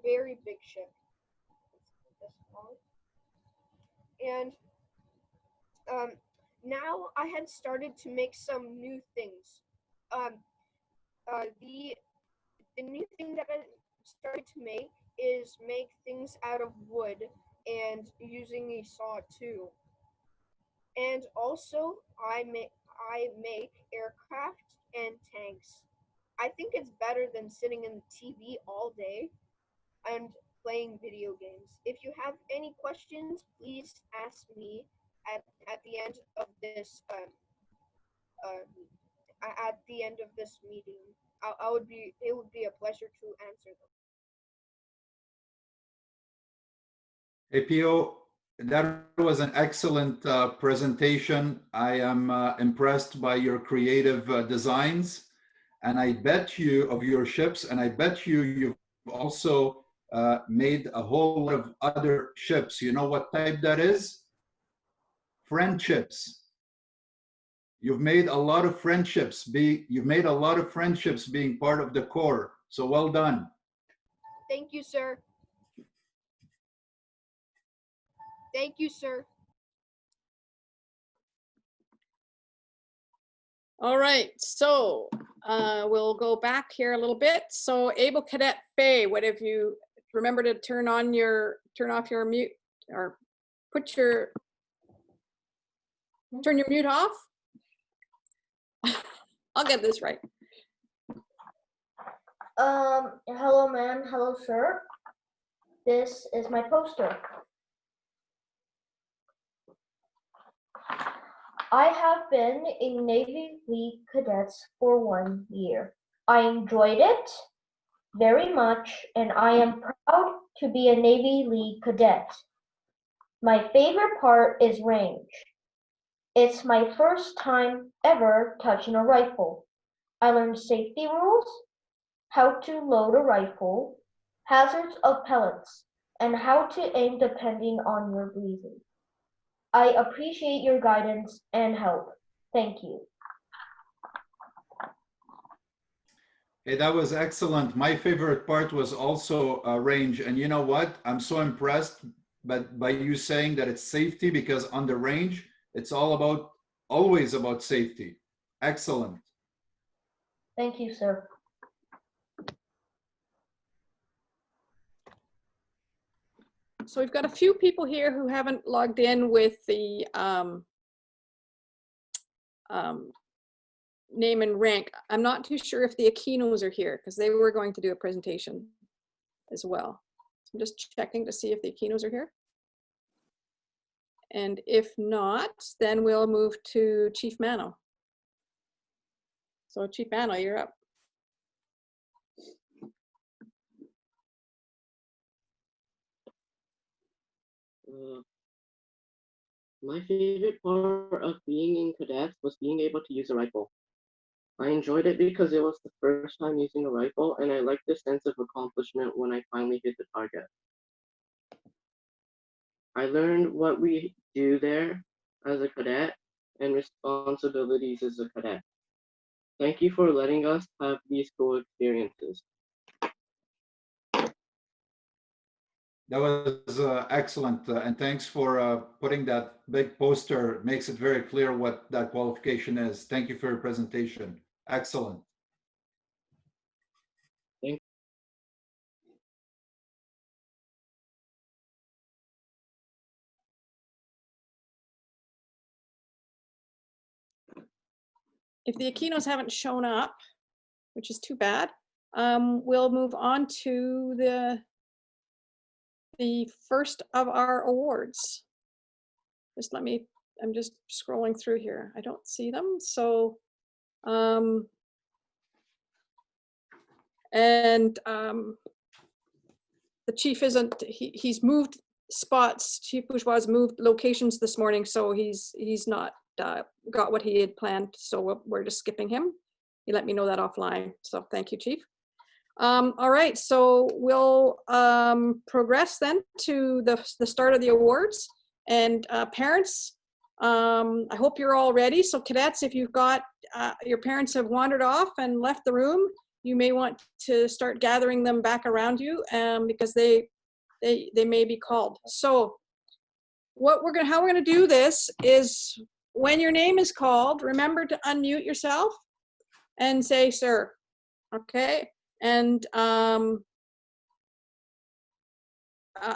very big ship. And now I had started to make some new things. The new thing that I started to make is make things out of wood and using a saw too. And also I make aircraft and tanks. I think it's better than sitting in the TV all day and playing video games. If you have any questions, please ask me at the end of this at the end of this meeting. It would be a pleasure to answer them. Hey, Pio, that was an excellent presentation. I am impressed by your creative designs, and I bet you of your ships, and I bet you've also made a whole lot of other ships. You know what type that is? Friendships. You've made a lot of friendships. You've made a lot of friendships being part of the Corps. So well done. Thank you, sir. Thank you, sir. All right, so we'll go back here a little bit. So Able Cadet Faye, what have you, remember to turn off your mute, or turn your mute off? I'll get this right. Hello, ma'am. Hello, sir. This is my poster. I have been a Navy League Cadet for 1 year. I enjoyed it very much, and I am proud to be a Navy League Cadet. My favorite part is range. It's my first time ever touching a rifle. I learned safety rules, how to load a rifle, hazards of pellets, and how to aim depending on your breathing. I appreciate your guidance and help. Thank you. Hey, that was excellent. My favorite part was also range. And you know what? I'm so impressed by you saying that it's safety, because on the range, it's always about safety. Excellent. Thank you, sir. So we've got a few people here who haven't logged in with the name and rank. I'm not too sure if the Aquinos are here, because they were going to do a presentation as well. So I'm just checking to see if the Aquinos are here. And if not, then we'll move to Chief Mano. So Chief Mano, you're up. My favorite part of being in cadets was being able to use a rifle. I enjoyed it because it was the first time using a rifle, and I liked the sense of accomplishment when I finally hit the target. I learned what we do there as a cadet and responsibilities as a cadet. Thank you for letting us have these cool experiences. That was excellent, and thanks for putting that big poster. It makes it very clear what that qualification is. Thank you for your presentation. Excellent. Thank you. If the Aquinos haven't shown up, which is too bad, we'll move on to the first of our awards. Just let me, I'm just scrolling through here. I don't see them. So, the chief isn't, he's moved spots. Chief Bourgeois moved locations this morning, so he's not got what he had planned. So we're just skipping him. He let me know that offline. So thank you, Chief. All right, so we'll progress then to the start of the awards. And parents, I hope you're all ready. So cadets, if you've got, your parents have wandered off and left the room, you may want to start gathering them back around you because they may be called. So how we're gonna do this is when your name is called, remember to unmute yourself and say, sir, okay? And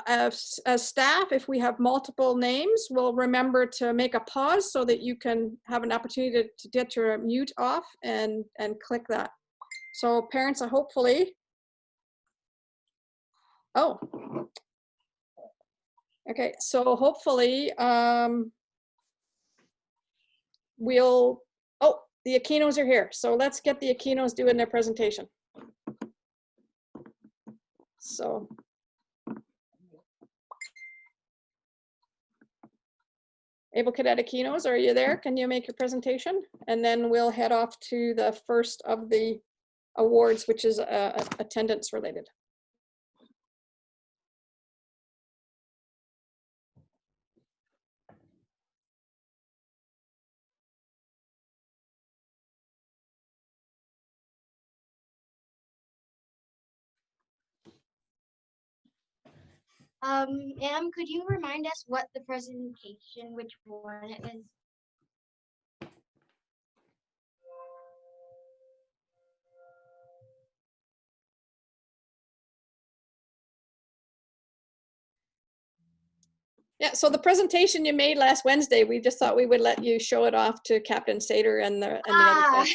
as staff, if we have multiple names, we'll remember to make a pause so that you can have an opportunity to get your mute off and click that. So parents are hopefully, oh, okay, so hopefully the Aquinos are here. So let's get the Aquinos doing their presentation. So. Able Cadet Aquinos, are you there? Can you make your presentation? And then we'll head off to the first of the awards, which is attendance related. Em, could you remind us what the presentation, which one it is? Yeah, so the presentation you made last Wednesday, we just thought we would let you show it off to Captain Sater and the other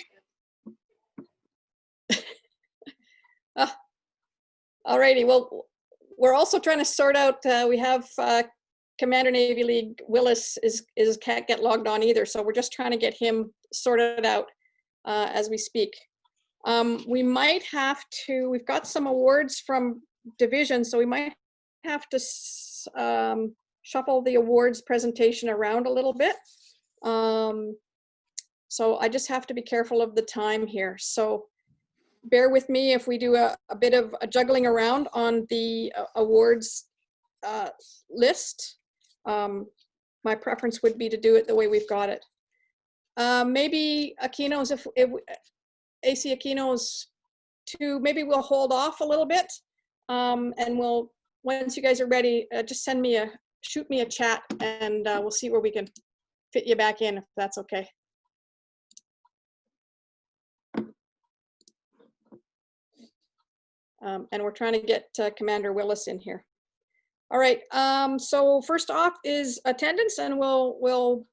guys. Alrighty, well, we're also trying to sort out, we have Commander Navy League Willis can't get logged on either, so we're just trying to get him sorted out as we speak. We might have to, we've got some awards from division, so we might have to shuffle the awards presentation around a little bit. So I just have to be careful of the time here. So bear with me if we do a bit of a juggling around on the awards list. My preference would be to do it the way we've got it. Maybe Aquinos, if AC Aquinos too, maybe we'll hold off a little bit. And we'll, once you guys are ready, just shoot me a chat and we'll see where we can fit you back in, if that's okay. And we're trying to get Commander Willis in here. All right, so first off is attendance, and we'll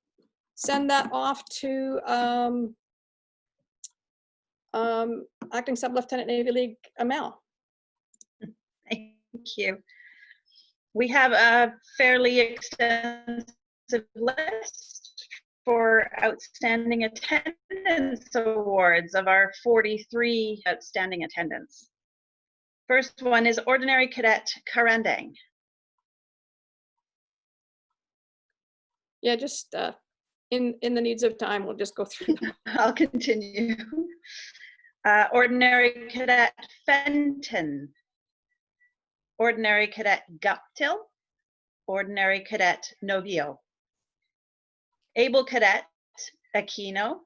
send that off to Acting Sub-Lieutenant Navy League Amel. Thank you. We have a fairly extensive list for outstanding attendance awards of our 43 outstanding attendance. First one is Ordinary Cadet Karandang. Yeah, just in the needs of time, we'll just go through them. I'll continue. Ordinary Cadet Fenton. Ordinary Cadet Guptill. Ordinary Cadet Novio. Able Cadet Aquino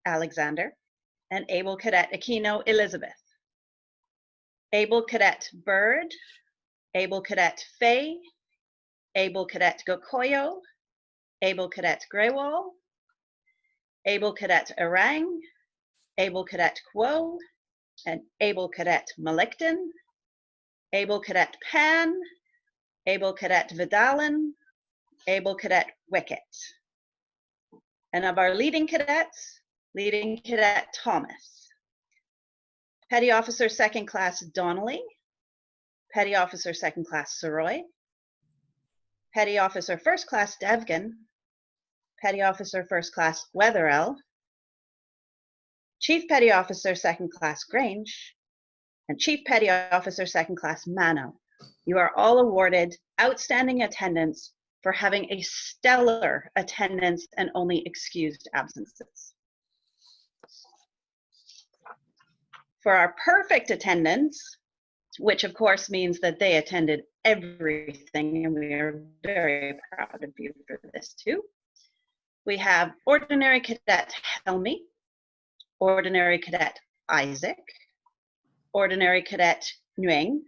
Alexander, and Able Cadet Aquino Elizabeth. Able Cadet Bird, Able Cadet Fay, Able Cadet Gokoyo, Able Cadet Greywall, Able Cadet Orang, Able Cadet Quo, and Able Cadet Malikton, Able Cadet Pan, Able Cadet Vidalin, Able Cadet Wicket. And of our leading cadets, Leading Cadet Thomas. Petty Officer Second Class Donnelly, Petty Officer Second Class Soroy, Petty Officer First Class Devgan, Petty Officer First Class Wetherell, Chief Petty Officer Second Class Grange, and Chief Petty Officer Second Class Mano. You are all awarded outstanding attendance for having a stellar attendance and only excused absences. For our perfect attendance, which of course means that they attended everything, and we are very proud of you for this too. We have Ordinary Cadet Helmi, Ordinary Cadet Isaac, Ordinary Cadet Nguyen,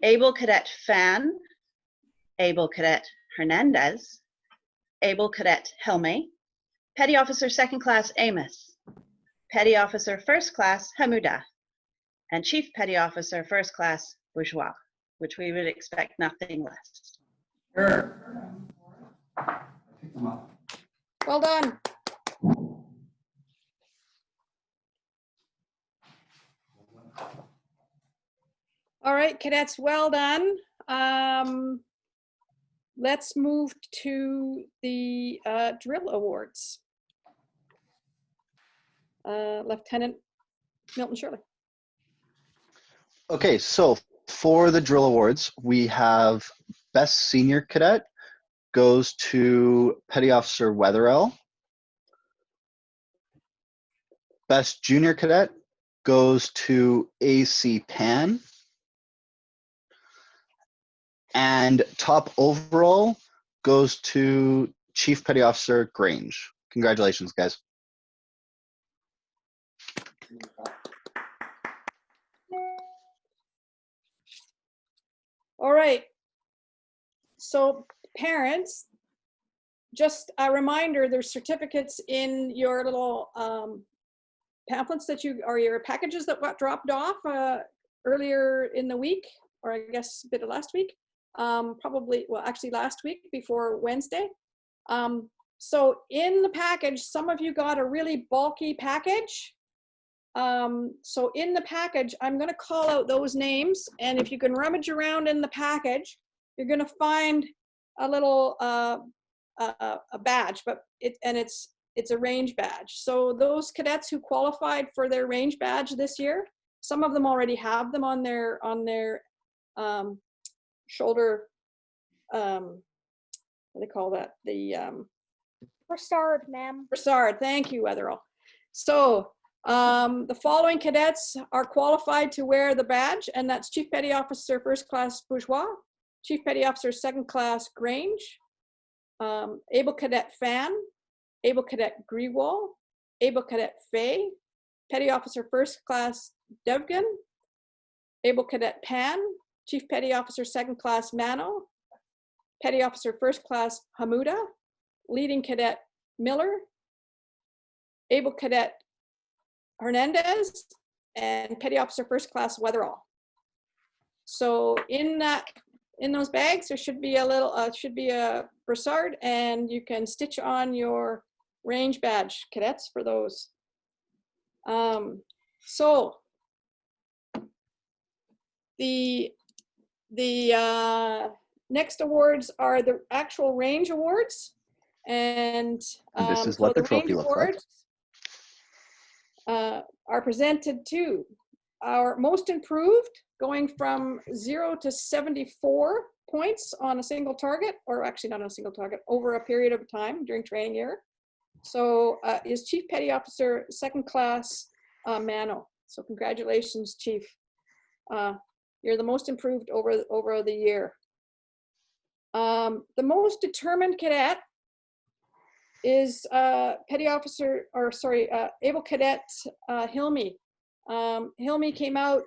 Able Cadet Fan, Able Cadet Hernandez, Able Cadet Helme, Petty Officer Second Class Amos, Petty Officer First Class Hamuda, and Chief Petty Officer First Class Bourgeois, which we would expect nothing less. Sure. Well done. All right, cadets, well done. Let's move to the drill awards. Lieutenant Milton Shirley. Okay, so for the drill awards, we have Best Senior Cadet goes to Petty Officer Wetherell. Best Junior Cadet goes to AC Pan. And top overall goes to Chief Petty Officer Grange. Congratulations, guys. All right. So parents, just a reminder, there's certificates in your little pamphlets that you, or your packages that got dropped off earlier in the week, or I guess a bit of last week. Probably, well, actually last week before Wednesday. So in the package, some of you got a really bulky package. So in the package, I'm going to call out those names, and if you can rummage around in the package, you're going to find a little a badge, but it's a range badge. So those cadets who qualified for their range badge this year, some of them already have them on their shoulder, what do they call that? The Brassard, ma'am. brassard. Thank you, Wetherell. So the following cadets are qualified to wear the badge, and that's Chief Petty Officer First Class Bourgeois, Chief Petty Officer Second Class Grange, Able Cadet Fan, Able Cadet Grewal, Able Cadet Fay, Petty Officer First Class Devgan, Able Cadet Pan, Chief Petty Officer Second Class Mano, Petty Officer First Class Hamuda, Leading Cadet Miller, Able Cadet Hernandez, and Petty Officer First Class Wetherall. So in those bags, there should be a little, should be a brassard, and you can stitch on your range badge, cadets, for those. So the next awards are the actual range awards, and This is so what the the trophy range looks like. awards are presented to our most improved, going from 0 to 74 points on a single target, or actually not on a single target, over a period of time during training year. So is Chief Petty Officer Second Class Mano. So congratulations, Chief. You're the most improved over the year. The most determined cadet is Petty Officer, or sorry, Able Cadet Hilmy. Hilmy came out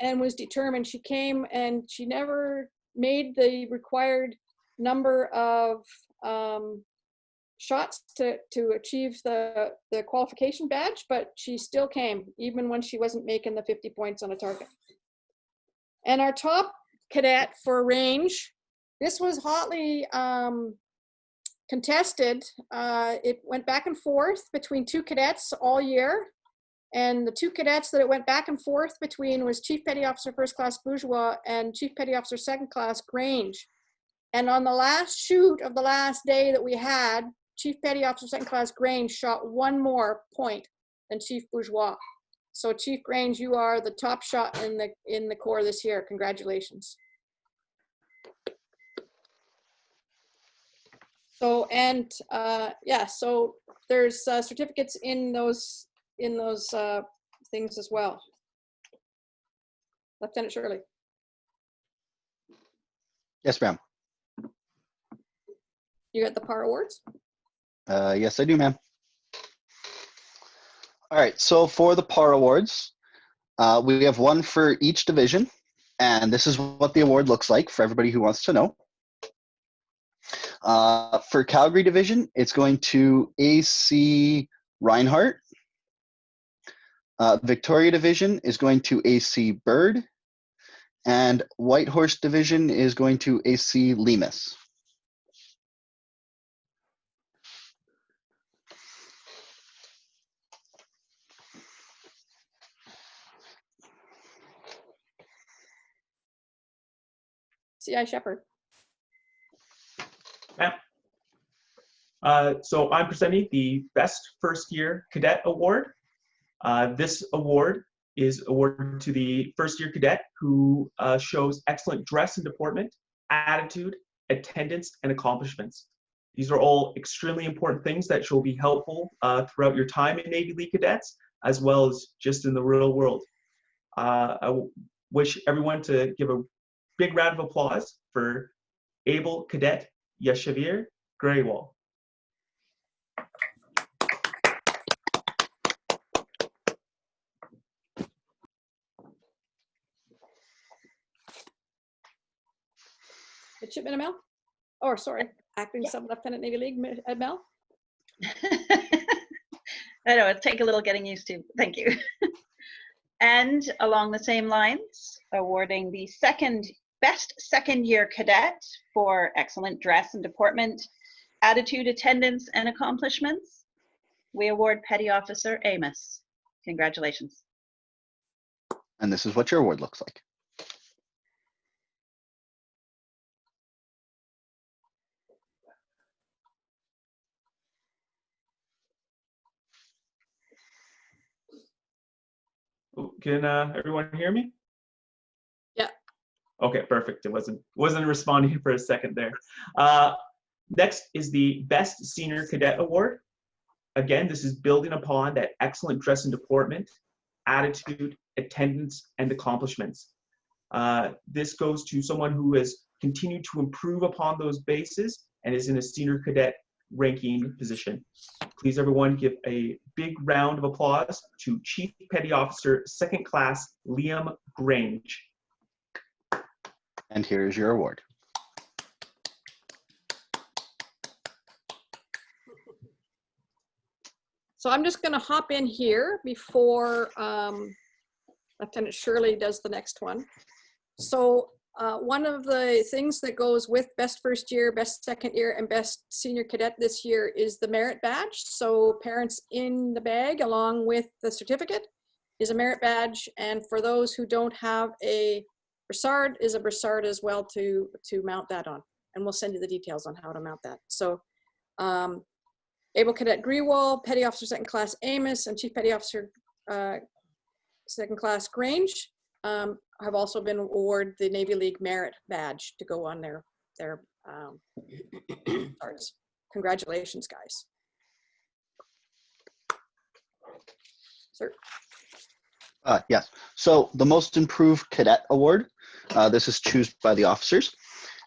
and was determined. She came and she never made the required number of shots to achieve the qualification badge, but she still came, even when she wasn't making the 50 points on a target. And our top cadet for range, this was hotly contested. It went back and forth between two cadets all year. And the two cadets that it went back and forth between was Chief Petty Officer First Class Bourgeois and Chief Petty Officer Second Class Grange. And on the last shoot of the last day that we had, Chief Petty Officer Second Class Grange shot one more point than Chief Bourgeois. So Chief Grange, you are the top shot in the Corps this year. Congratulations. So, and yeah, so there's certificates in those things as well. Lieutenant Shirley. Yes, ma'am. You got the PAR awards? Yes, I do, ma'am. All right, so for the PAR awards, We have one for each division, and this is what the award looks like for everybody who wants to know. For Calgary Division, it's going to AC Reinhardt. Victoria Division is going to AC Bird. And Whitehorse Division is going to AC Lemus. CI Shepherd. So I'm presenting the Best First Year Cadet Award. This award is awarded to the first year cadet who shows excellent dress and deportment, attitude, attendance, and accomplishments. These are all extremely important things that will be helpful throughout your time in Navy League cadets, as well as just in the real world. I wish everyone to give a big round of applause for Able Cadet Yashavir Graywall. Midshipman Amel? Oh, sorry, Acting Sub-Lieutenant Navy League Amel? I know, it'll take a little getting used to. Thank you. And along the same lines, awarding the Best Second Year Cadet for excellent dress and deportment, attitude, attendance, and accomplishments, we award Petty Officer Amos. Congratulations. And this is what your award looks like. Can everyone hear me? Yeah. Okay, perfect. It wasn't responding for a second there. Next is the Best Senior Cadet Award. Again, this is building upon that excellent dress and deportment, attitude, attendance, and accomplishments. This goes to someone who has continued to improve upon those bases and is in a senior cadet ranking position. Please, everyone, give a big round of applause to Chief Petty Officer 2nd Class Liam Grange. And here's your award. So I'm just going to hop in here before Lieutenant Shirley does the next one. So one of the things that goes with Best First Year, Best Second Year, and Best Senior Cadet this year is the merit badge. So parents, in the bag along with the certificate is a merit badge. And for those who don't have a brassard, is a brassard as well to mount that on. And we'll send you the details on how to mount that. So Able Cadet Grewal, Petty Officer 2nd Class Amos, and Chief Petty Officer 2nd Class Grange have also been awarded the Navy League Merit Badge to go on their cards. Congratulations, guys. Sir. Yes. So the Most Improved Cadet Award, this is chosen by the officers.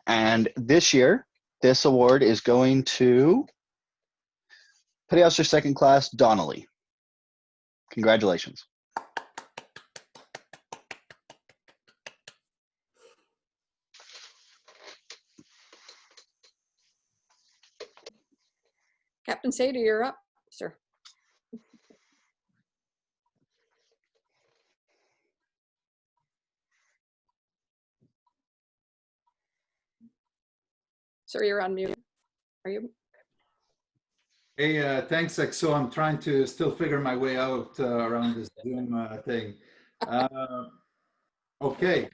And this year, this award is going to Petty Officer 2nd Class Donnelly. Congratulations. Captain Sader, you're up, sir. Sir, you're on mute. Are you? Hey, thanks, XO. I'm trying to still figure my way out around this Zoom thing. Okay.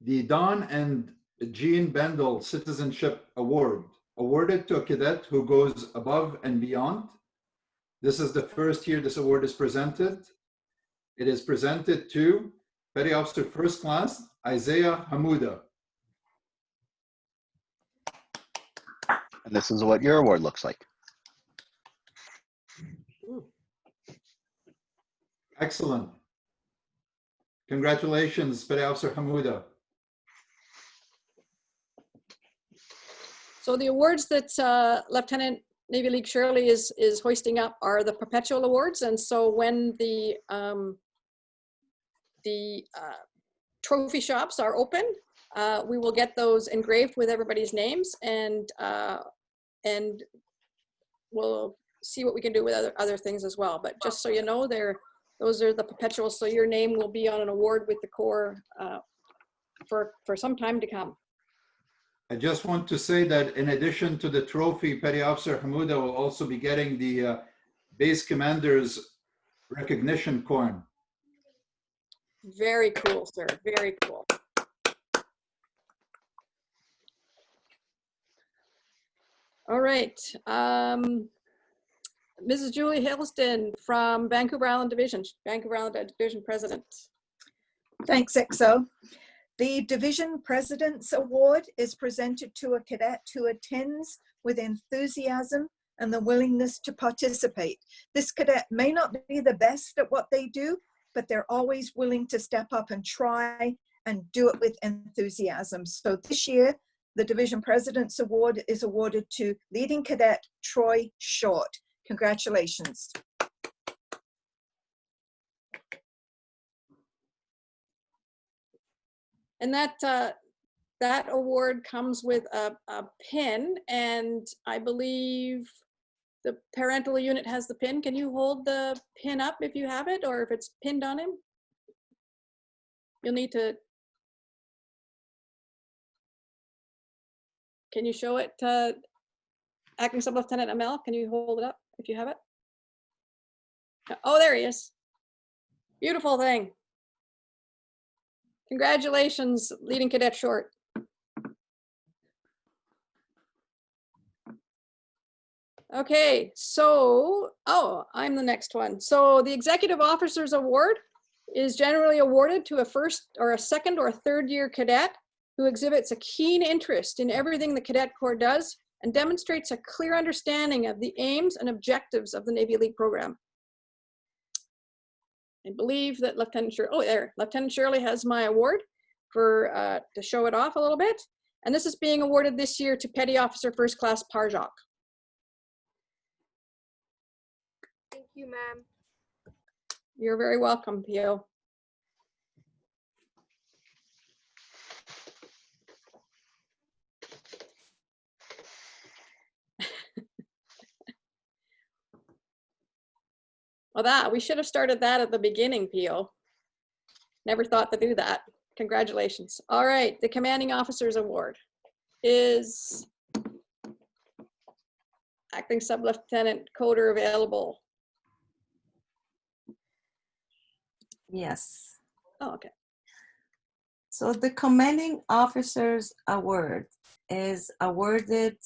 The Don and Jean Bendel Citizenship Award, awarded to a cadet who goes above and beyond. This is the first year this award is presented. It is presented to Petty Officer 1st Class Isaiah Hamuda. And this is what your award looks like. Excellent. Congratulations, Petty Officer Hamuda. So the awards that Lieutenant Navy League Shirley is hoisting up are the Perpetual Awards. And so when the trophy shops are open, we will get those engraved with everybody's names, and we'll see what we can do with other things as well. But just so you know, those are the Perpetuals, so your name will be on an award with the Corps for some time to come. I just want to say that in addition to the trophy, Petty Officer Hamouda will also be getting the base commander's recognition coin. Very cool, sir. Very cool. All right. Mrs. Julie Hillston from Vancouver Island Division, Vancouver Island Division President. Thanks, EXO. The Division President's Award is presented to a cadet who attends with enthusiasm and the willingness to participate. This cadet may not be the best at what they do, but they're always willing to step up and try and do it with enthusiasm. So this year, the Division President's Award is awarded to Leading Cadet Troy Short. Congratulations. And that award comes with a pin, and I believe the parental unit has the pin. Can you hold the pin up if you have it, or if it's pinned on him? You'll need to. Can you show it to Acting Sub Lieutenant Amel? Can you hold it up if you have it? Oh, there he is. Beautiful thing. Congratulations, Leading Cadet Short. Okay, so, I'm the next one. So the Executive Officers Award is generally awarded to a first or a second or a third year cadet who exhibits a keen interest in everything the Cadet Corps does and demonstrates a clear understanding of the aims and objectives of the Navy League program. I believe that Lieutenant Shirley has my award for to show it off a little bit. And this is being awarded this year to Petty Officer First Class Parjak. Thank you, ma'am. You're very welcome, Pio. Well, we should have started that at the beginning, Pio. Never thought to do that. Congratulations. All right, the Commanding Officers Award is Acting Sub-Lieutenant Coder available. Yes. Oh, okay. So the Commanding Officers Award is awarded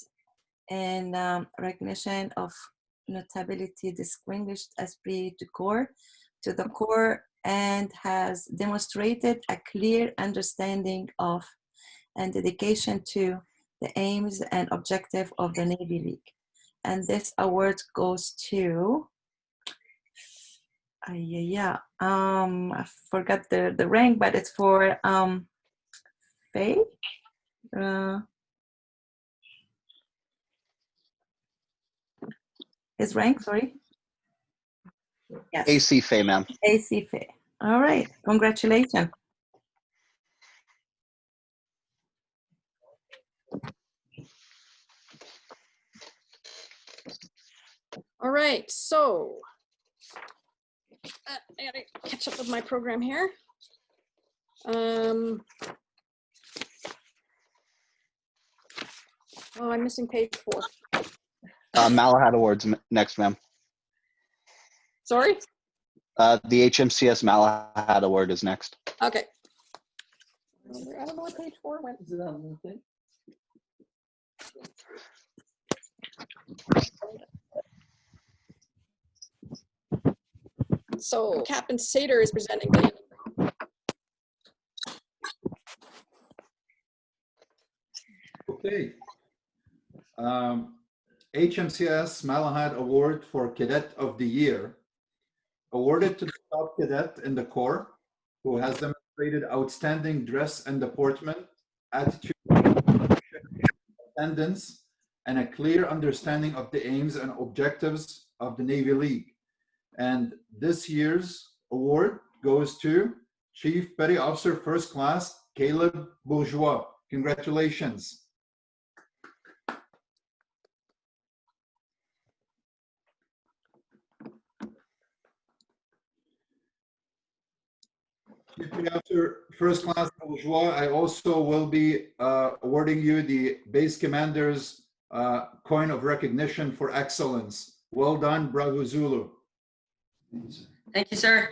in recognition of notability, distinguished esprit du corps to the Corps, and has demonstrated a clear understanding of and dedication to the aims and objective of the Navy League. And this award goes to, I forgot the rank, but it's for Faye. His rank, sorry. Yes. AC Faye, ma'am. AC Faye. All right, congratulations. All right, so I gotta catch up with my program here. Oh, I'm missing page 4. Malahat Awards next, ma'am. Sorry? The HMCS Malahat Award is next. Okay. I don't know what page 4 went. Is it on the thing? So Captain Sater is presenting me. Okay. HMCS Malahat Award for Cadet of the Year, awarded to the top cadet in the Corps who has demonstrated outstanding dress and deportment, attitude, attendance, and a clear understanding of the aims and objectives of the Navy League. And this year's award goes to Chief Petty Officer First Class Caleb Bourgeois. Congratulations. Chief Petty Officer First Class Bourgeois, I also will be awarding you the Base Commander's Coin of Recognition for Excellence. Well done, Bravo Zulu. Thank you, sir.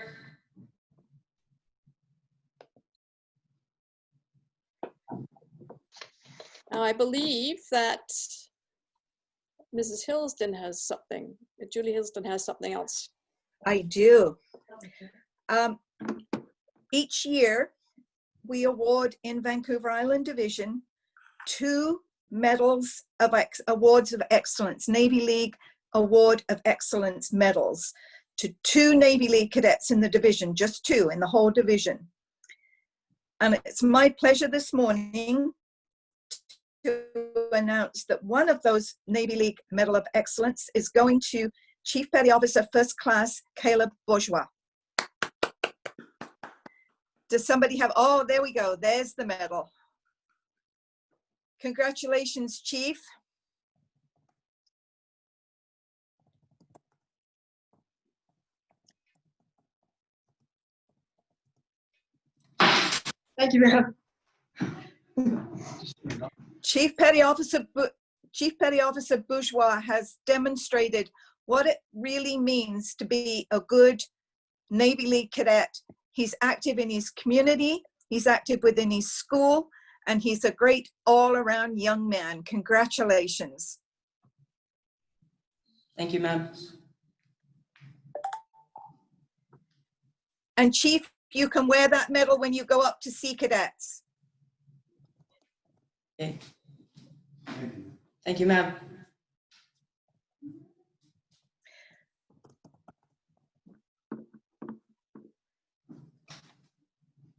Now, I believe that Mrs. Hillsden has something. Julie Hillsden has something else. I do. Each year, we award in Vancouver Island Division 2 medals of awards of excellence, Navy League Award of Excellence medals to 2 Navy League cadets in the division, just 2 in the whole division. And it's my pleasure this morning to announce that one of those Navy League Medal of Excellence is going to Chief Petty Officer First Class Caleb Bourgeois. Does somebody have, oh, there we go, there's the medal. Congratulations, Chief. Thank you, ma'am. Chief Petty Officer Bourgeois has demonstrated what it really means to be a good Navy League cadet. He's active in his community, he's active within his school, and he's a great all-around young man. Congratulations. Thank you, ma'am. And Chief, you can wear that medal when you go up to see cadets. Okay. Thank you, ma'am.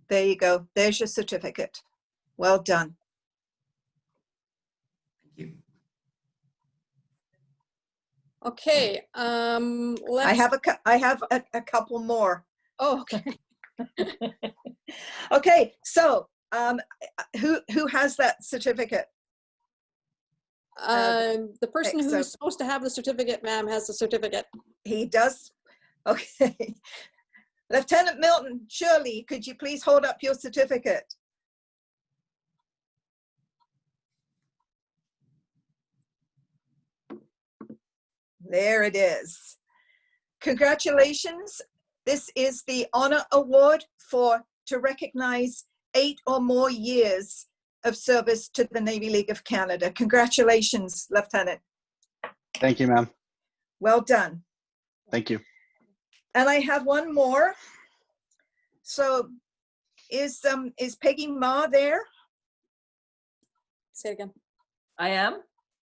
There you go. There's your certificate. Well done. Thank you. Okay. I have a couple more. Oh, okay. Okay, so who has that certificate? The person who's supposed to have the certificate, ma'am, has the certificate. He does? Okay. Lieutenant Milton, Shirley, could you please hold up your certificate? There it is. Congratulations. This is the Honor Award to recognize 8 or more years of service to the Navy League of Canada. Congratulations, Lieutenant. Thank you, ma'am. Well done. Thank you. And I have one more. So is Peggy Ma there? Say it again. I am.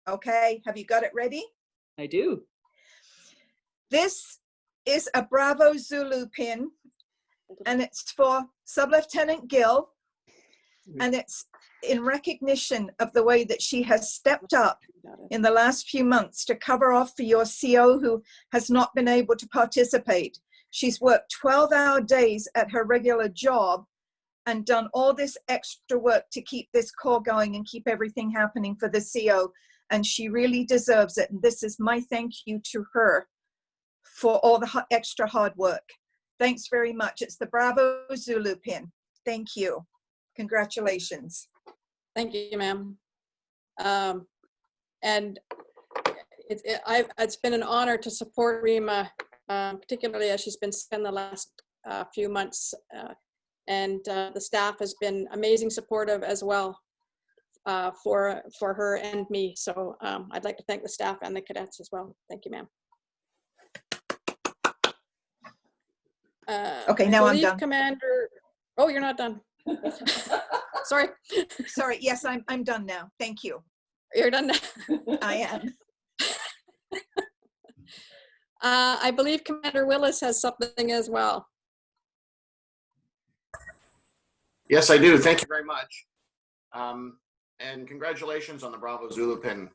Okay, have you got it ready? I do. This is a Bravo Zulu pin, and it's for Sub-Lieutenant Gill, and it's in recognition of the way that she has stepped up in the last few months to cover off for your CO who has not been able to participate. She's worked 12-hour days at her regular job and done all this extra work to keep this corps going and keep everything happening for the CO, and she really deserves it. And this is my thank you to her for all the extra hard work. Thanks very much. It's the Bravo Zulu pin. Thank you. Congratulations. Thank you, ma'am. And it's been an honor to support Rima, particularly as she's been spending the last few months. And the staff has been amazing supportive as well for her and me. So I'd like to thank the staff and the cadets as well. Thank you, ma'am. Okay, now I'm done. Commander, oh, you're not done. Sorry. Sorry, yes, I'm done now. Thank you. You're done now. I am. I believe Commander Willis has something as well. Yes, I do. Thank you very much. And congratulations on the Bravo Zulu pin.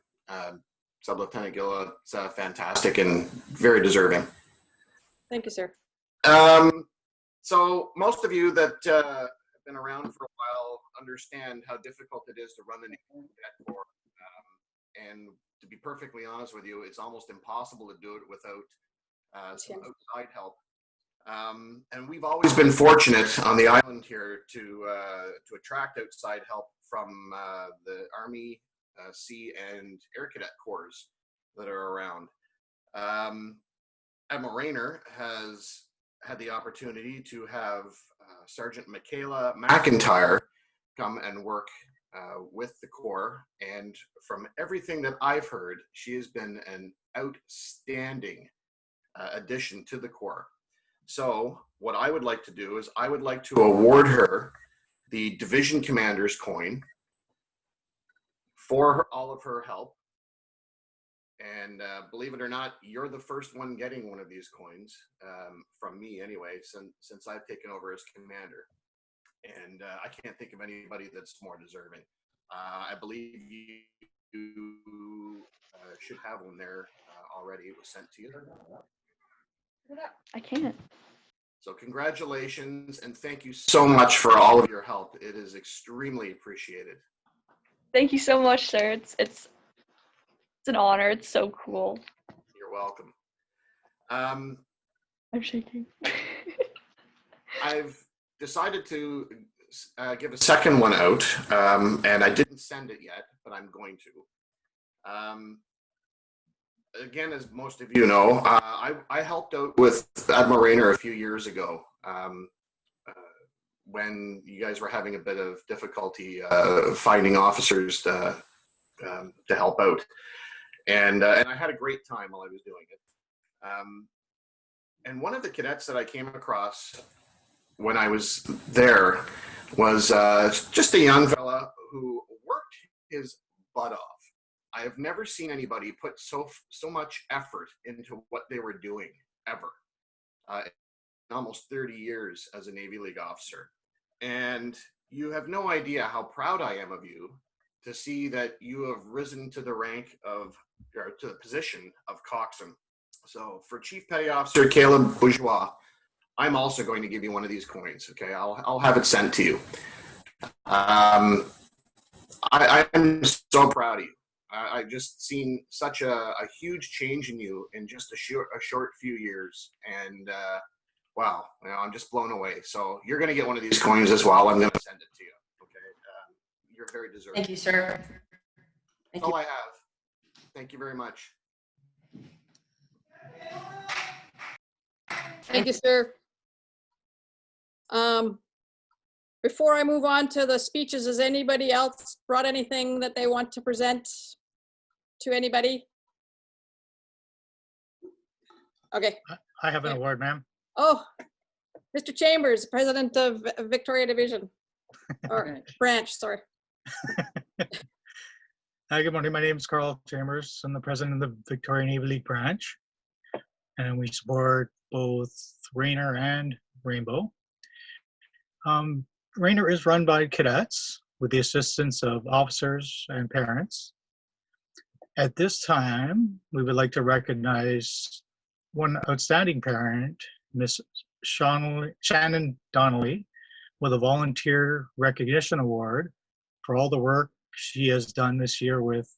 Sub-Lieutenant Gilla, it's fantastic and very deserving. Thank you, sir. So most of you that have been around for a while understand how difficult it is to run an cadet corps. And to be perfectly honest with you, it's almost impossible to do it without some outside help. And we've always been fortunate on the island here to attract outside help from the Army, Sea, and Air Cadet Corps that are around. Admiral Rayner has had the opportunity to have Sergeant Michaela McIntyre come and work with the Corps, and from everything that I've heard, she has been an outstanding addition to the Corps. So what I would like to do is I would like to award her the Division Commander's coin for all of her help. And believe it or not, you're the first one getting one of these coins, from me anyway, since I've taken over as commander. And I can't think of anybody that's more deserving. I believe you should have one there already. It was sent to you. I can't. So congratulations, and thank you so much for all of your help. It is extremely appreciated. Thank you so much, sir. It's an honor. It's so cool. You're welcome. I'm shaking. I've decided to give a second one out, and I didn't send it yet, but I'm going to. Again, as most of you know, I helped out with Admiral Rayner a few years ago when you guys were having a bit of difficulty finding officers to help out. And I had a great time while I was doing it. And one of the cadets that I came across when I was there was just a young fella who worked his butt off. I have never seen anybody put so much effort into what they were doing ever. In almost 30 years as a Navy League officer. And you have no idea how proud I am of you to see that you have risen to the rank of, or to the position of coxswain. So for Chief Petty Officer Caleb Bourgeois, I'm also going to give you one of these coins. Okay, I'll have it sent to you. I'm so proud of you. I've just seen such a huge change in you in just a short few years, and wow, I'm just blown away. So you're going to get one of these coins as well. I'm going to send it to you. Okay, you're very deserving. Thank you, sir. That's all I have. Thank you very much. Thank you, sir. Before I move on to the speeches, has anybody else brought anything that they want to present to anybody? Okay. I have an award, ma'am. Oh, Mr. Chambers, President of Victoria Division, or branch, sorry. Hi, good morning. My name is Carl Chambers. I'm the president of the Victoria Navy League branch, and we support both Rayner and Rainbow. Rayner is run by cadets with the assistance of officers and parents. At this time, we would like to recognize one outstanding parent, Miss Shannon Donnelly, with a volunteer recognition award for all the work she has done this year with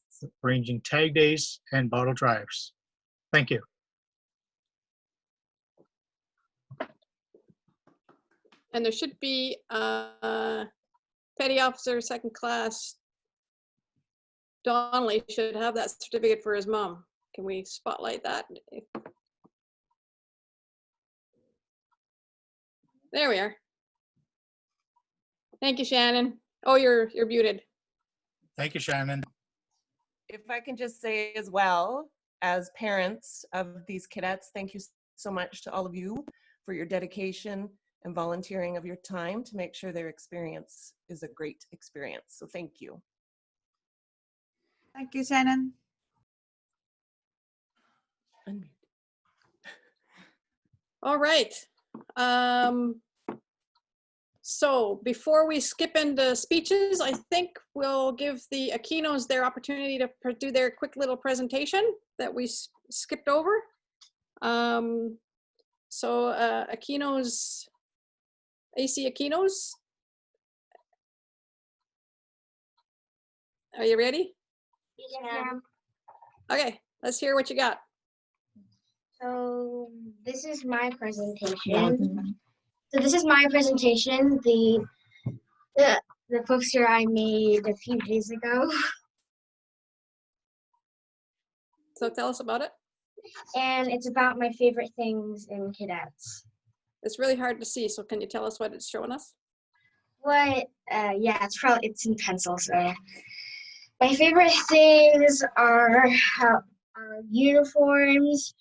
arranging tag days and bottle drives. Thank you. And there should be Petty Officer Second Class Donnelly should have that certificate for his mom. Can we spotlight that? There we are. Thank you, Shannon. Oh, you're muted. Thank you, Shannon. If I can just say as well, as parents of these cadets, thank you so much to all of you for your dedication and volunteering of your time to make sure their experience is a great experience. So thank you. Thank you, Shannon. All right. So before we skip into speeches, I think we'll give the Aquinos their opportunity to do their quick little presentation that we skipped over. Aquinos, AC Aquinos, are you ready? Yes, ma'am. Okay, let's hear what you got. So this is my presentation. The poster I made a few days ago. So tell us about it. And it's about my favorite things in cadets. It's really hard to see, so can you tell us what it's showing us? Yeah, it's in pencil. So my favorite things are uniforms,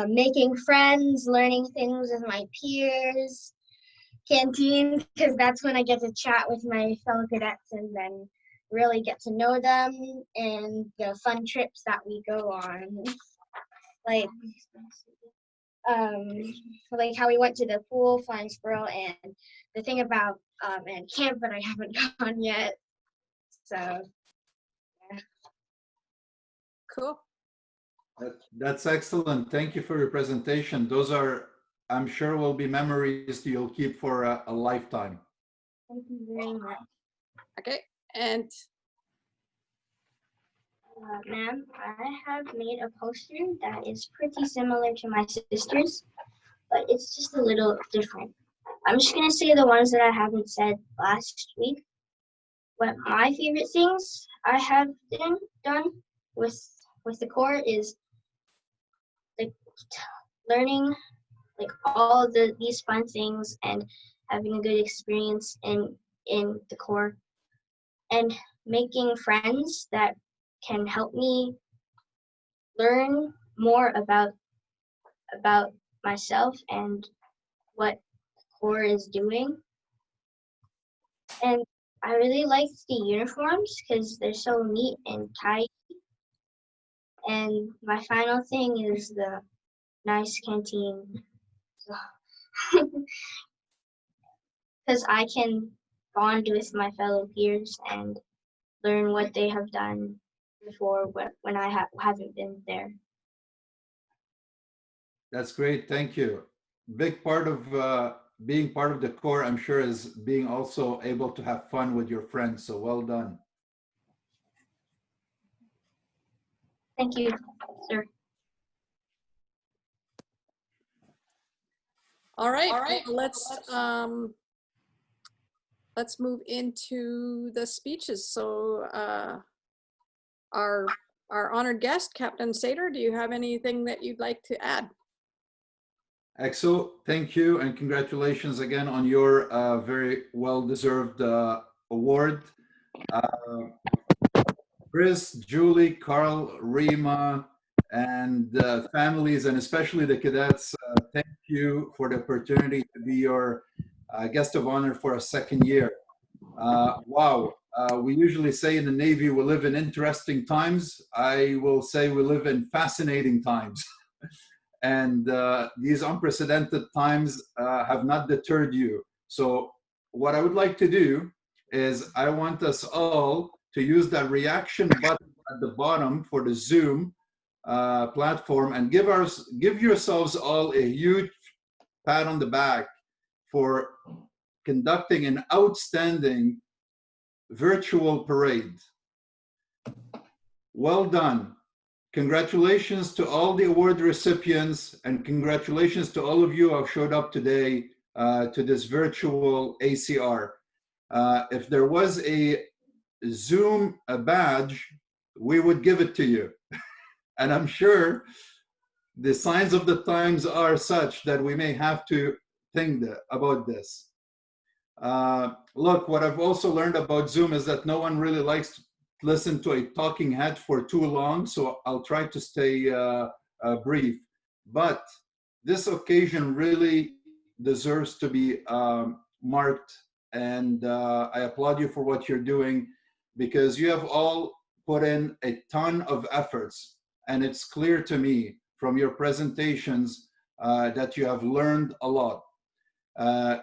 making friends, learning things with my peers, canteen, because that's when I get to chat with my fellow cadets and then really get to know them, and the fun trips that we go on. Like how we went to the pool, flying squirrel, and the thing about and camp that I haven't gone yet. So yeah. Cool. That's excellent. Thank you for your presentation. Those are, I'm sure, will be memories that you'll keep for a lifetime. Thank you very much. Okay, and ma'am, I have made a poster that is pretty similar to my sister's, but it's just a little different. I'm just gonna say the ones that I haven't said last week. What my favorite things I have done with the Corps is like learning like all these fun things and having a good experience in the Corps, and making friends that can help me learn more about myself and what the Corps is doing. And I really like the uniforms because they're so neat and tight. And my final thing is the nice canteen. Because I can bond with my fellow peers and learn what they have done before when I haven't been there. That's great. Thank you. Big part of being part of the Corps, I'm sure, is being also able to have fun with your friends. So well done. Thank you, sir. all right, let's move into the speeches. So our honored guest, Captain Sater, do you have anything that you'd like to add? Exo, thank you and congratulations again on your very well-deserved award. Chris, Julie, Carl, Rima, and families, and especially the cadets, thank you for the opportunity to be your guest of honor for a second year. Wow, we usually say in the Navy we live in interesting times. I will say we live in fascinating times. And these unprecedented times have not deterred you. So what I would like to do is I want us all to use that reaction button at the bottom for the Zoom platform and give yourselves all a huge pat on the back for conducting an outstanding virtual parade. Well done. Congratulations to all the award recipients, and congratulations to all of you who have showed up today to this virtual ACR. If there was a Zoom badge, we would give it to you. And I'm sure the signs of the times are such that we may have to think about this. Look, what I've also learned about Zoom is that no one really likes to listen to a talking head for too long, so I'll try to stay brief. But this occasion really deserves to be marked, and I applaud you for what you're doing, because you have all put in a ton of efforts, and it's clear to me from your presentations that you have learned a lot.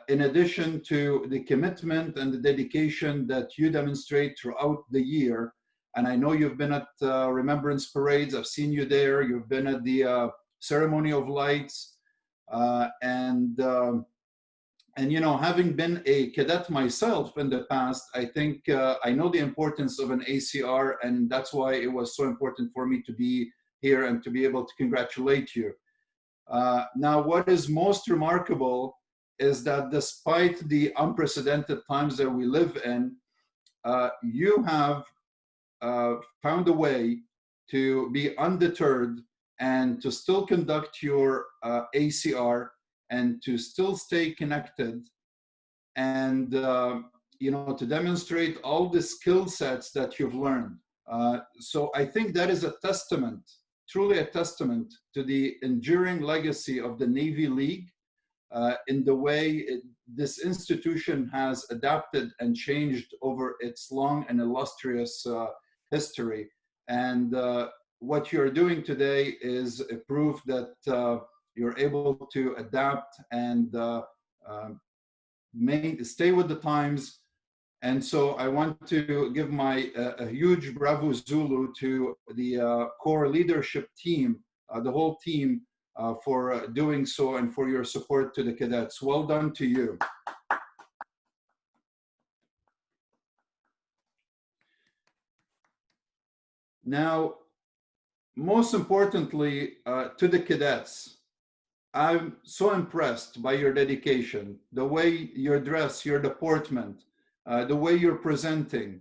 in addition to the commitment and the dedication that you demonstrate throughout the year. And I know you've been at Remembrance Parades. I've seen you there. You've been at the Ceremony of Lights. And you know, having been a cadet myself in the past, I think I know the importance of an ACR, and that's why it was so important for me to be here and to be able to congratulate you. Now, what is most remarkable is that despite the unprecedented times that we live in, you have found a way to be undeterred and to still conduct your ACR and to still stay connected and you know, to demonstrate all the skill sets that you've learned. So I think that is a testament, truly a testament to the enduring legacy of the Navy League in the way this institution has adapted and changed over its long and illustrious history. And what you're doing today is a proof that you're able to adapt and stay with the times. And so I want to give a huge bravo Zulu to the core leadership team, the whole team, for doing so and for your support to the cadets. Well done to you. Now, most importantly, to the cadets, I'm so impressed by your dedication, the way you dress, your deportment, the way you're presenting.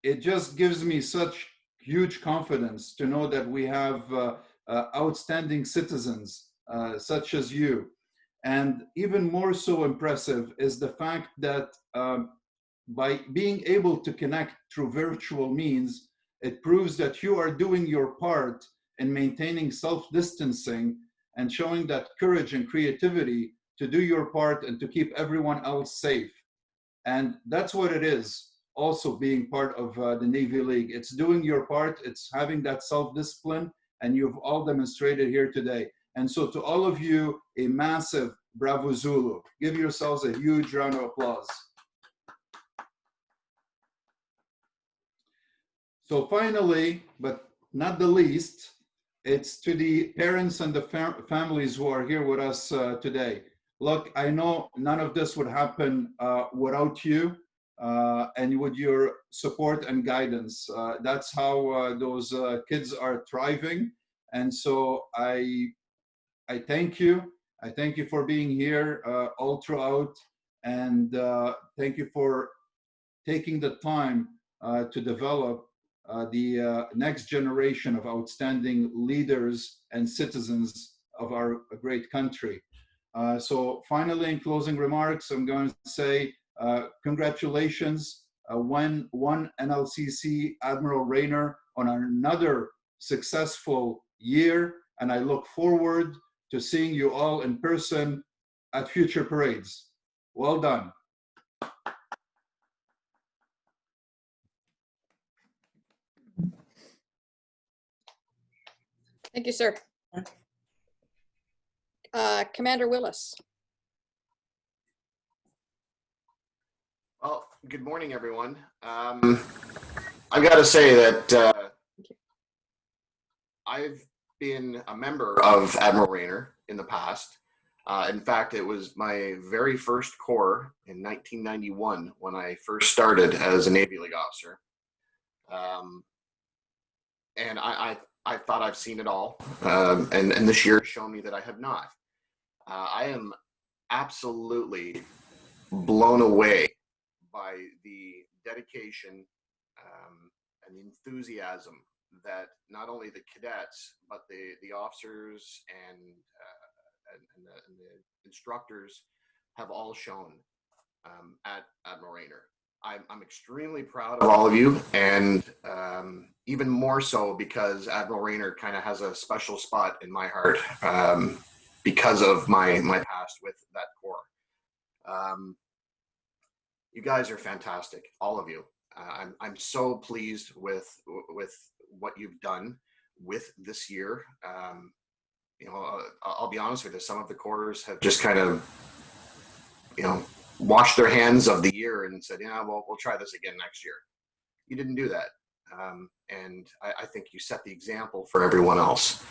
It just gives me such huge confidence to know that we have outstanding citizens such as you. And even more so impressive is the fact that by being able to connect through virtual means, it proves that you are doing your part in maintaining self-distancing and showing that courage and creativity to do your part and to keep everyone else safe. And that's what it is, also being part of the Navy League. It's doing your part, it's having that self-discipline, and you've all demonstrated here today. And so to all of you, a massive bravo Zulu. Give yourselves a huge round of applause. So finally, but not the least, it's to the parents and the families who are here with us today. Look, I know none of this would happen without you and with your support and guidance. That's how those kids are thriving. And so I thank you. I thank you for being here all throughout. And thank you for taking the time to develop the next generation of outstanding leaders and citizens of our great country. So finally, in closing remarks, I'm going to say congratulations, one NLCC Admiral Rayner on another successful year, and I look forward to seeing you all in person at future parades. Well done. Thank you, sir. Commander Willis. Well, good morning, everyone. I've got to say that I've been a member of Admiral Rayner in the past. In fact, it was my very first corps in 1991 when I first started as a Navy League officer. And I thought I've seen it all, and this year has shown me that I have not. I am absolutely blown away by the dedication and the enthusiasm that not only the cadets, but the officers and the instructors have all shown at Admiral Rayner. I'm extremely proud of all of you, and even more so because Admiral Rayner kind of has a special spot in my heart because of my past with that corps. You guys are fantastic, all of you. I'm so pleased with what you've done with this year. You know, I'll be honest with you, some of the corps have just kind of washed their hands of the year and said, yeah, well, we'll try this again next year. You didn't do that. And I think you set the example for everyone else.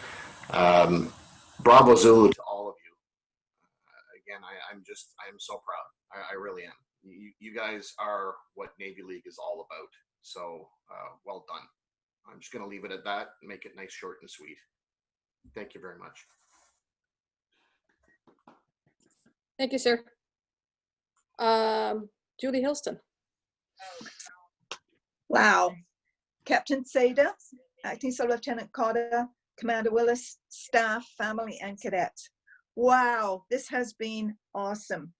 Bravo Zulu to all of you. Again, I am so proud. I really am. You guys are what Navy League is all about. So well done. I'm just going to leave it at that and make it nice, short, and sweet. Thank you very much. Thank you, sir. Julie Hilston. Wow. Captain Seda, Acting Sub-Lieutenant Carter, Commander Willis, staff, family, and cadets. Wow, this has been awesome.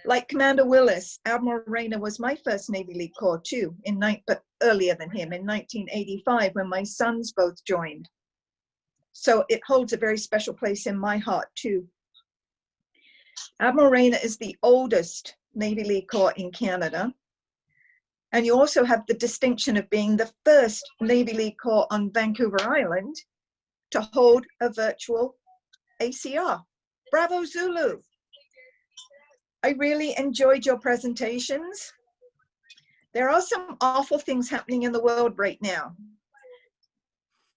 Like Commander Willis, Admiral Rayner was my first Navy League Corps too, but earlier than him, in 1985, when my sons both joined. So it holds a very special place in my heart too. Admiral Rayner is the oldest Navy League Corps in Canada. And you also have the distinction of being the first Navy League Corps on Vancouver Island to hold a virtual ACR. Bravo Zulu. I really enjoyed your presentations. There are some awful things happening in the world right now.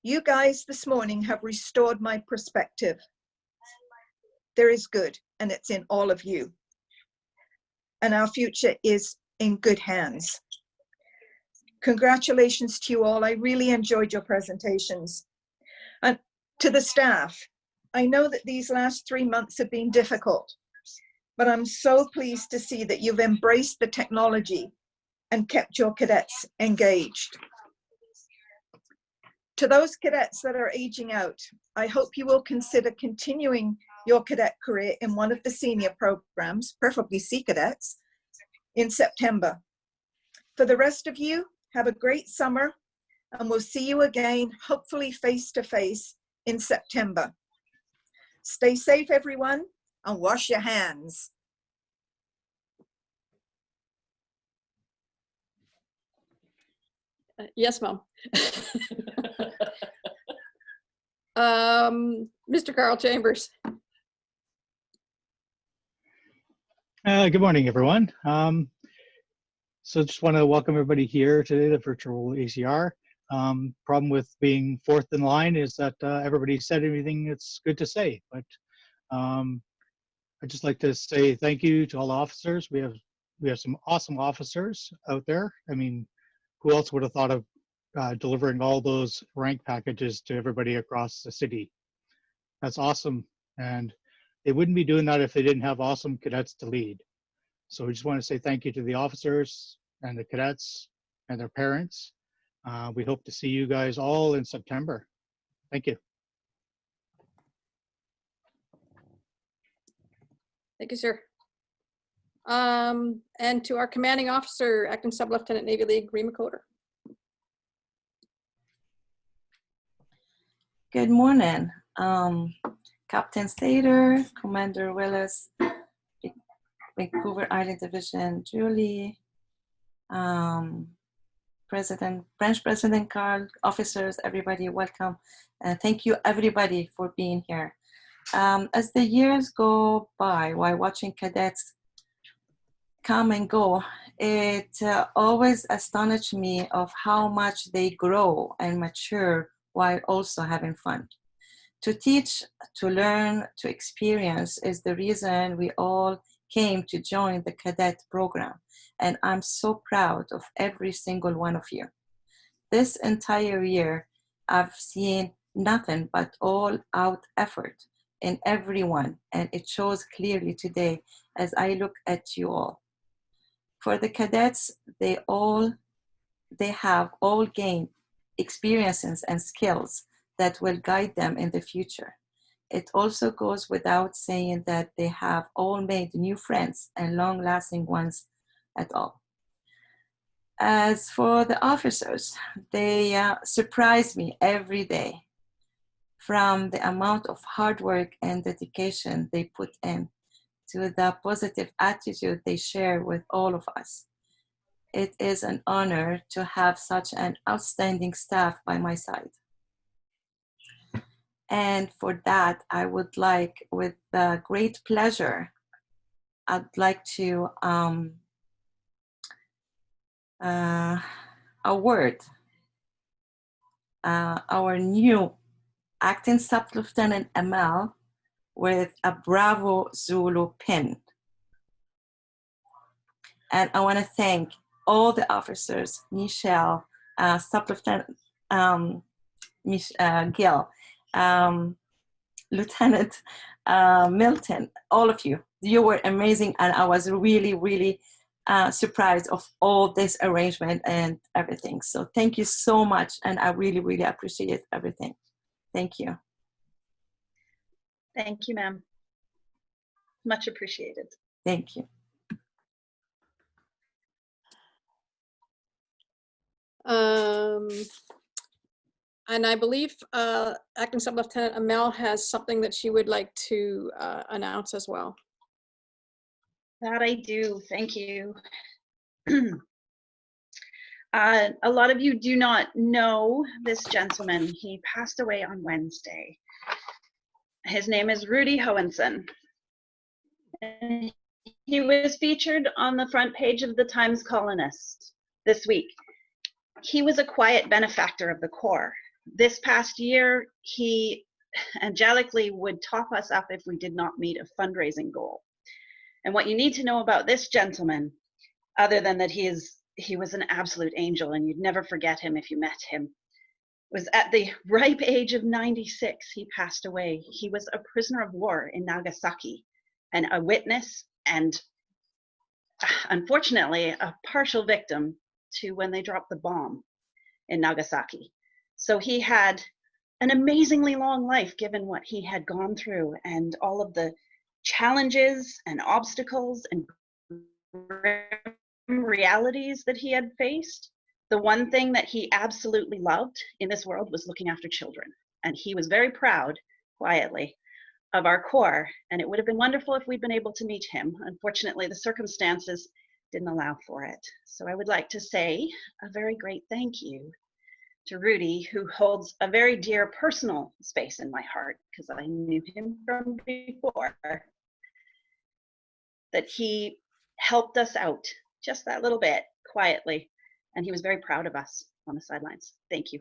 You guys this morning have restored my perspective. There is good, and it's in all of you. And our future is in good hands. Congratulations to you all. I really enjoyed your presentations. And to the staff, I know that these last 3 months have been difficult, but I'm so pleased to see that you've embraced the technology and kept your cadets engaged. To those cadets that are aging out, I hope you will consider continuing your cadet career in one of the senior programs, preferably Sea Cadets, in September. For the rest of you, have a great summer, and we'll see you again, hopefully face-to-face in September. Stay safe, everyone, and wash your hands. Yes, Mom. Mr. Carl Chambers. Good morning, everyone. So just want to welcome everybody here today, the virtual ACR. Problem with being fourth in line is that everybody said everything that's good to say, but I'd just like to say thank you to all the officers. We have some awesome officers out there. I mean, who else would have thought of delivering all those rank packages to everybody across the city? That's awesome, and they wouldn't be doing that if they didn't have awesome cadets to lead. So we just want to say thank you to the officers and the cadets and their parents. We hope to see you guys all in September. Thank you. Thank you, sir. And to our commanding officer, Acting Sub-Lieutenant Navy League, Rima Coder. Good morning. Captain Stater, Commander Willis, Vancouver Island Division, Julie, Branch President Carl, officers, everybody, welcome. Thank you, everybody, for being here. As the years go by, while watching cadets come and go, it always astonished me of how much they grow and mature while also having fun. To teach, to learn, to experience is the reason we all came to join the cadet program. And I'm so proud of every single one of you. This entire year, I've seen nothing but all out effort in everyone. And it shows clearly today as I look at you all. For the cadets, they have all gained experiences and skills that will guide them in the future. It also goes without saying that they have all made new friends and long-lasting ones at all. As for the officers, they surprise me every day from the amount of hard work and dedication they put in to the positive attitude they share with all of us. It is an honor to have such an outstanding staff by my side. And for that, I would like, with great pleasure, I'd like to award our new acting sub-lieutenant Amal with a Bravo Zulu pin. And I want to thank all the officers, Michelle, Sub-Lieutenant Gil, Lieutenant Milton, all of you. You were amazing, and I was really, really surprised of all this arrangement and everything. So thank you so much, and I really, really appreciate everything. Thank you. Thank you, ma'am. Much appreciated. Thank you. And I believe Acting Sub-Lieutenant Amel has something that she would like to announce as well. That I do, thank you. A lot of you do not know this gentleman. He passed away on Wednesday. His name is Rudy Hohenson. And he was featured on the front page of the Times Colonist this week. He was a quiet benefactor of the Corps. This past year, he angelically would top us up if we did not meet a fundraising goal. And what you need to know about this gentleman, other than that he was an absolute angel and you'd never forget him if you met him, was at the ripe age of 96, he passed away. He was a prisoner of war in Nagasaki and a witness and unfortunately a partial victim to when they dropped the bomb in Nagasaki. So he had an amazingly long life given what he had gone through and all of the challenges and obstacles and realities that he had faced. The one thing that he absolutely loved in this world was looking after children. And he was very proud, quietly, of our Corps. And it would have been wonderful if we'd been able to meet him. Unfortunately, the circumstances didn't allow for it. So I would like to say a very great thank you to Rudy, who holds a very dear personal space in my heart because I knew him from before, that he helped us out just that little bit quietly. And he was very proud of us on the sidelines. Thank you.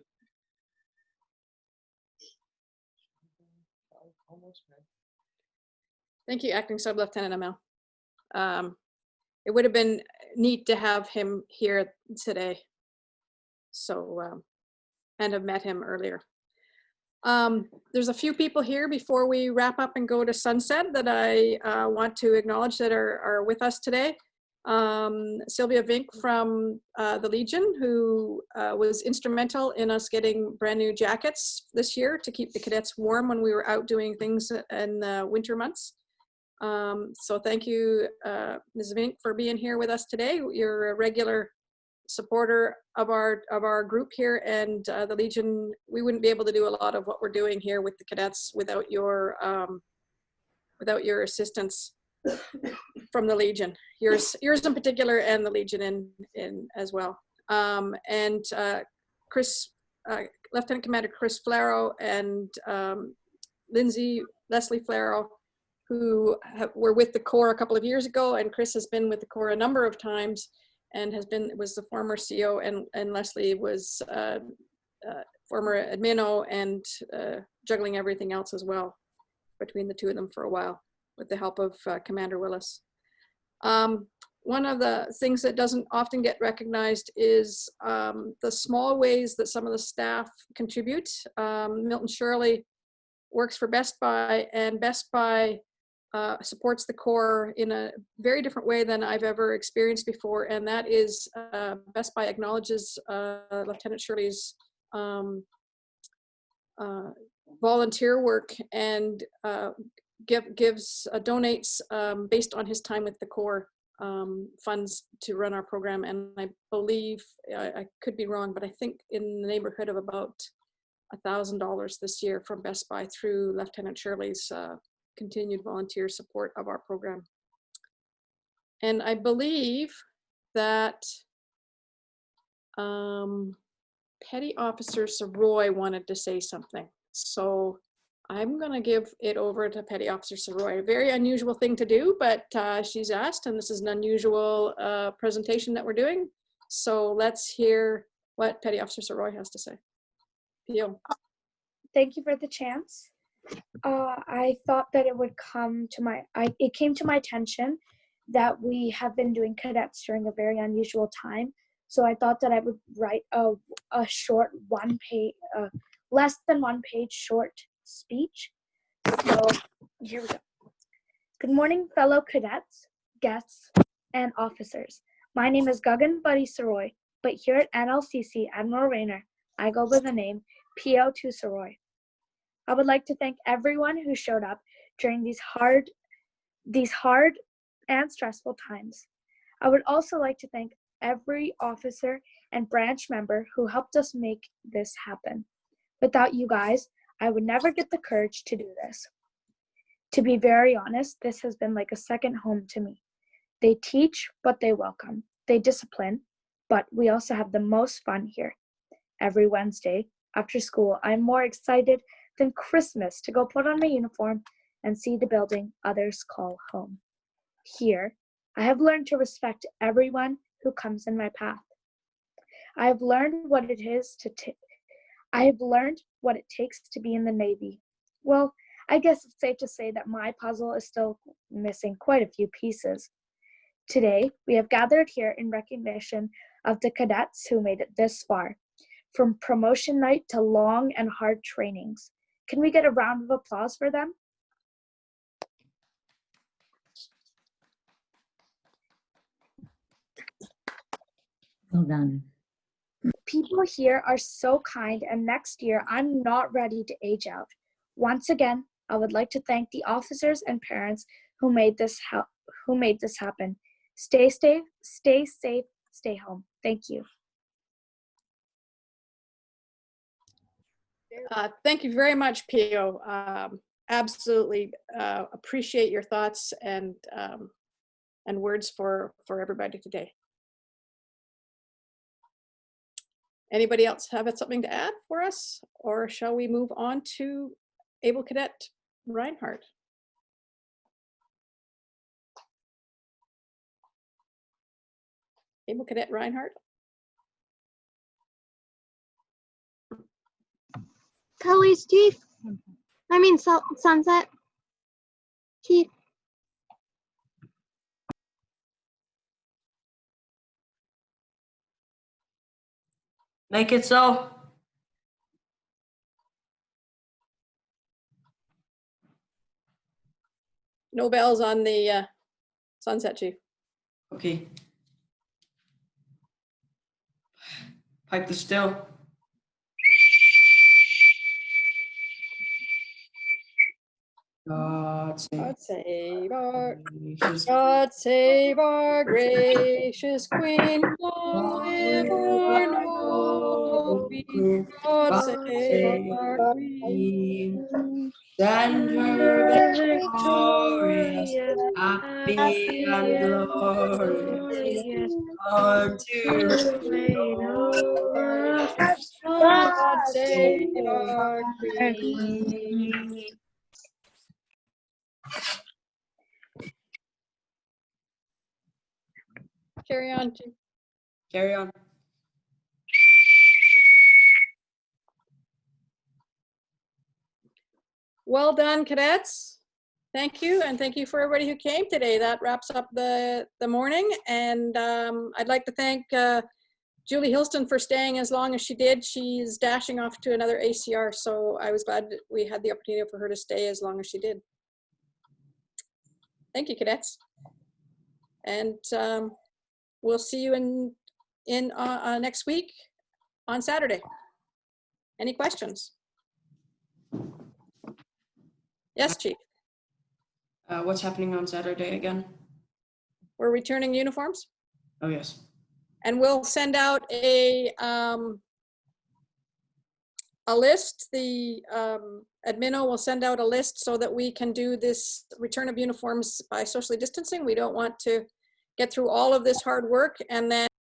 Thank you, Acting Sub-Lieutenant Amel. It would have been neat to have him here today. So, and have met him earlier. There's a few people here before we wrap up and go to sunset that I want to acknowledge that are with us today. Sylvia Vink from the Legion, who was instrumental in us getting brand new jackets this year to keep the cadets warm when we were out doing things in the winter months. So thank you, Ms. Vink, for being here with us today. You're a regular supporter of our group here, and the Legion. We wouldn't be able to do a lot of what we're doing here with the cadets without your assistance from the Legion. Yours in particular, and the Legion in as well. And Chris, Lieutenant Commander Chris Flaro and Leslie Flaro, who were with the Corps a couple of years ago, and Chris has been with the Corps a number of times and was the former CO, and Leslie was former admino and juggling everything else as well between the two of them for a while with the help of Commander Willis. One of the things that doesn't often get recognized is the small ways that some of the staff contribute. Milton Shirley works for Best Buy, and Best Buy supports the Corps in a very different way than I've ever experienced before, and that is Best Buy acknowledges Lieutenant Shirley's volunteer work and donates based on his time with the Corps funds to run our program. And I believe, I could be wrong, but I think in the neighborhood of about $1,000 this year from Best Buy through Lieutenant Shirley's continued volunteer support of our program. And I believe that Petty Officer Soroy wanted to say something. So I'm going to give it over to Petty Officer Soroy. A very unusual thing to do, but she's asked, and this is an unusual presentation that we're doing. So let's hear what Petty Officer Soroy has to say. Pio. Thank you for the chance. I thought that it would come to it came to my attention that we have been doing cadets during a very unusual time. So I thought that I would write a short less than 1 page short speech. So here we go. Good morning, fellow cadets, guests, and officers. My name is Gagan Buddy Soroy, but here at NLCC Admiral Rayner, I go by the name PO2 Soroy. I would like to thank everyone who showed up during these hard and stressful times. I would also like to thank every officer and branch member who helped us make this happen. Without you guys, I would never get the courage to do this. To be very honest, this has been like a second home to me. They teach, but they welcome. They discipline, but we also have the most fun here. Every Wednesday after school, I'm more excited than Christmas to go put on my uniform and see the building others call home. Here, I have learned to respect everyone who comes in my path. I have learned what it takes to be in the Navy. Well, I guess it's safe to say that my puzzle is still missing quite a few pieces. Today, we have gathered here in recognition of the cadets who made it this far, from promotion night to long and hard trainings. Can we get a round of applause for them? Well done. People here are so kind, and next year I'm not ready to age out. Once again, I would like to thank the officers and parents who made this happen. Stay safe, stay home. Thank you. Thank you very much, Pio. Absolutely appreciate your thoughts and words for everybody today. Anybody else have something to add for us, or shall we move on to Able Cadet Reinhardt? Able Cadet Reinhardt. Kelly's Chief. I mean, Sunset Chief. Make it so. No bells on the Sunset Chief. Okay. Pipe the still. God save our gracious Queen. Long live our noble Queen. God save our Queen. Send her victorious, happy and glorious, unto reign over us. God save our Queen. Carry on. Carry on. Well done, cadets. Thank you, and thank you for everybody who came today. That wraps up the morning, and I'd like to thank Julie Hilston for staying as long as she did. She's dashing off to another ACR, so I was glad that we had the opportunity for her to stay as long as she did. Thank you, cadets. And we'll see you in next week on Saturday. Any questions? Yes, Chief. What's happening on Saturday again? We're returning uniforms. Oh, yes. And we'll send out a list. The admin will send out a list so that we can do this return of uniforms by socially distancing. We don't want to get through all of this hard work and then